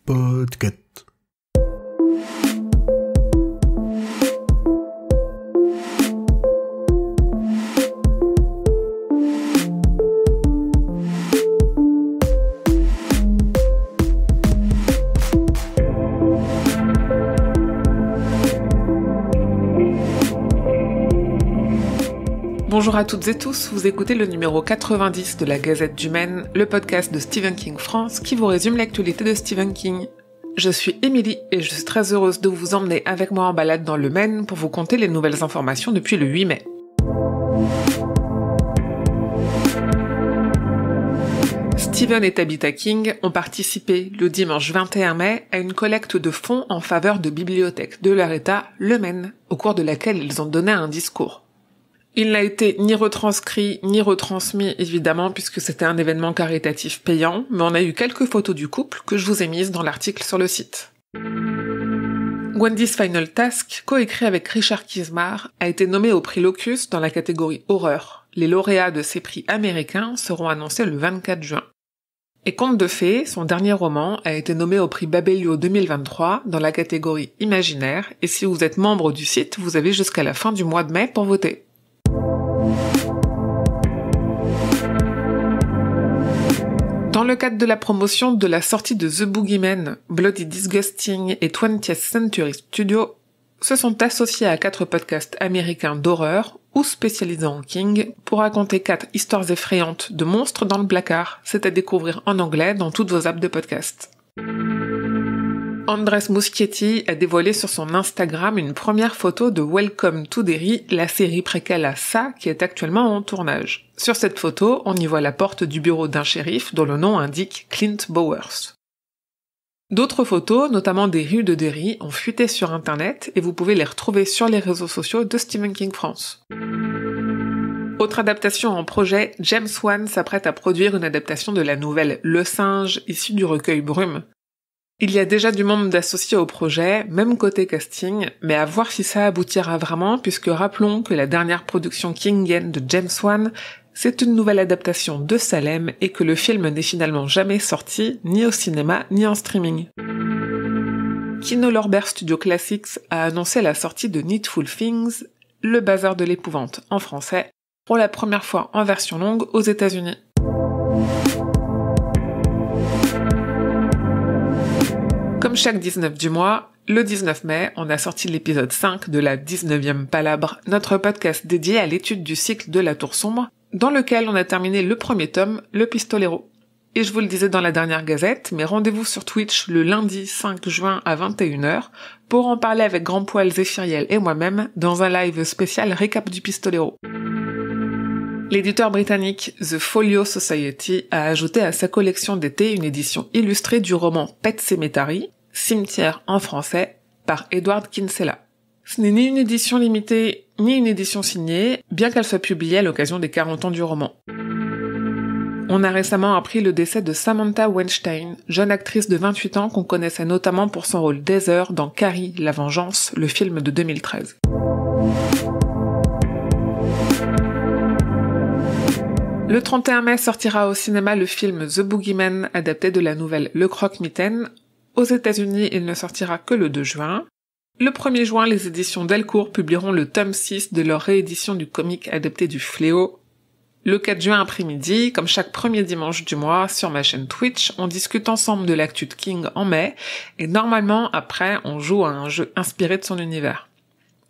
Podcast. Bonjour à toutes et tous, vous écoutez le numéro 90 de la Gazette du Maine, le podcast de Stephen King France qui vous résume l'actualité de Stephen King. Je suis Émilie et je suis très heureuse de vous emmener avec moi en balade dans le Maine pour vous conter les nouvelles informations depuis le 8 mai. Stephen et Tabitha King ont participé le dimanche 21 mai à une collecte de fonds en faveur de bibliothèques de leur État, le Maine, au cours de laquelle ils ont donné un discours. Il n'a été ni retranscrit ni retransmis évidemment puisque c'était un événement caritatif payant, mais on a eu quelques photos du couple que je vous ai mises dans l'article sur le site. Wendy's Final Task, coécrit avec Richard Kismar, a été nommé au prix Locus dans la catégorie horreur. Les lauréats de ces prix américains seront annoncés le 24 juin. Et Contes de fées, son dernier roman, a été nommé au prix Babelio 2023 dans la catégorie imaginaire, et si vous êtes membre du site, vous avez jusqu'à la fin du mois de mai pour voter. Dans le cadre de la promotion de la sortie de The Boogeyman, Bloody Disgusting et 20th Century Studios se sont associés à 4 podcasts américains d'horreur ou spécialisés en King pour raconter 4 histoires effrayantes de monstres dans le placard. C'est à découvrir en anglais dans toutes vos apps de podcast. Andres Muschietti a dévoilé sur son Instagram une première photo de Welcome to Derry, la série préquelle à Ça qui est actuellement en tournage. Sur cette photo, on y voit la porte du bureau d'un shérif dont le nom indique Clint Bowers. D'autres photos, notamment des rues de Derry, ont fuité sur internet et vous pouvez les retrouver sur les réseaux sociaux de Stephen King France. Autre adaptation en projet, James Wan s'apprête à produire une adaptation de la nouvelle Le Singe, issue du recueil Brume. Il y a déjà du monde d'associés au projet, même côté casting, mais à voir si ça aboutira vraiment, puisque rappelons que la dernière production kingienne de James Wan, c'est une nouvelle adaptation de Salem et que le film n'est finalement jamais sorti, ni au cinéma, ni en streaming. Kino Lorber Studio Classics a annoncé la sortie de Needful Things, le bazar de l'épouvante en français, pour la première fois en version longue aux États-Unis. Comme chaque 19 du mois, le 19 mai, on a sorti l'épisode 5 de la 19e Palabre, notre podcast dédié à l'étude du cycle de la Tour Sombre, dans lequel on a terminé le premier tome, Le Pistolero. Et je vous le disais dans la dernière gazette, mais rendez-vous sur Twitch le lundi 5 juin à 21h pour en parler avec Grand Poil, Zéphiriel et moi-même dans un live spécial récap du Pistolero. L'éditeur britannique The Folio Society a ajouté à sa collection d'été une édition illustrée du roman Pet Sematary, Cimetière en français, par Edward Kinsella. Ce n'est ni une édition limitée, ni une édition signée, bien qu'elle soit publiée à l'occasion des 40 ans du roman. On a récemment appris le décès de Samantha Weinstein, jeune actrice de 28 ans qu'on connaissait notamment pour son rôle d'Heather dans Carrie, la Vengeance, le film de 2013. Le 31 mai sortira au cinéma le film The Boogeyman, adapté de la nouvelle Le Croque-Mitaine. Aux États-Unis, il ne sortira que le 2 juin. Le 1er juin, les éditions Delcourt publieront le tome 6 de leur réédition du comic adapté du Fléau. Le 4 juin après-midi, comme chaque premier dimanche du mois, sur ma chaîne Twitch, on discute ensemble de l'actu de King en mai, et normalement, après, on joue à un jeu inspiré de son univers.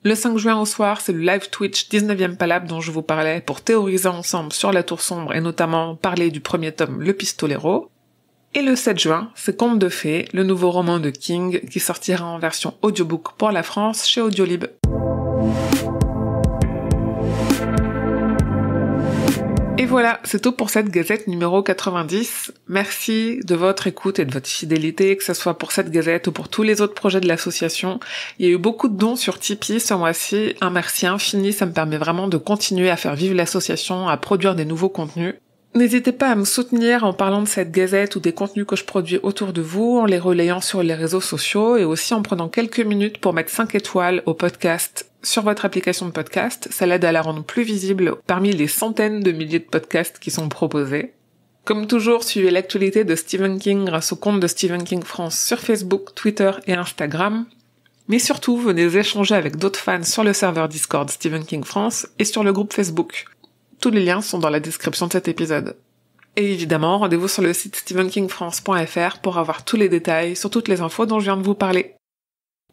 Le 5 juin au soir, c'est le live Twitch 19e Palabre dont je vous parlais pour théoriser ensemble sur la Tour Sombre et notamment parler du premier tome Le Pistolero. Et le 7 juin, c'est Contes de fées, le nouveau roman de King qui sortira en version audiobook pour la France chez Audiolib. Et voilà, c'est tout pour cette gazette numéro 90. Merci de votre écoute et de votre fidélité, que ce soit pour cette gazette ou pour tous les autres projets de l'association. Il y a eu beaucoup de dons sur Tipeee ce mois-ci. Un merci infini, ça me permet vraiment de continuer à faire vivre l'association, à produire des nouveaux contenus. N'hésitez pas à me soutenir en parlant de cette gazette ou des contenus que je produis autour de vous, en les relayant sur les réseaux sociaux et aussi en prenant quelques minutes pour mettre 5 étoiles au podcast sur votre application de podcast. Ça l'aide à la rendre plus visible parmi les centaines de milliers de podcasts qui sont proposés. Comme toujours, suivez l'actualité de Stephen King grâce au compte de Stephen King France sur Facebook, Twitter et Instagram. Mais surtout, venez échanger avec d'autres fans sur le serveur Discord Stephen King France et sur le groupe Facebook. Tous les liens sont dans la description de cet épisode. Et évidemment, rendez-vous sur le site stephenkingfrance.fr pour avoir tous les détails sur toutes les infos dont je viens de vous parler.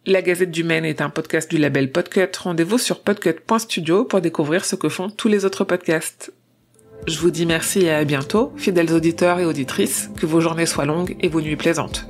La Gazette du Maine est un podcast du label Podcut. Rendez-vous sur podcut.studio pour découvrir ce que font tous les autres podcasts. Je vous dis merci et à bientôt, fidèles auditeurs et auditrices, que vos journées soient longues et vos nuits plaisantes.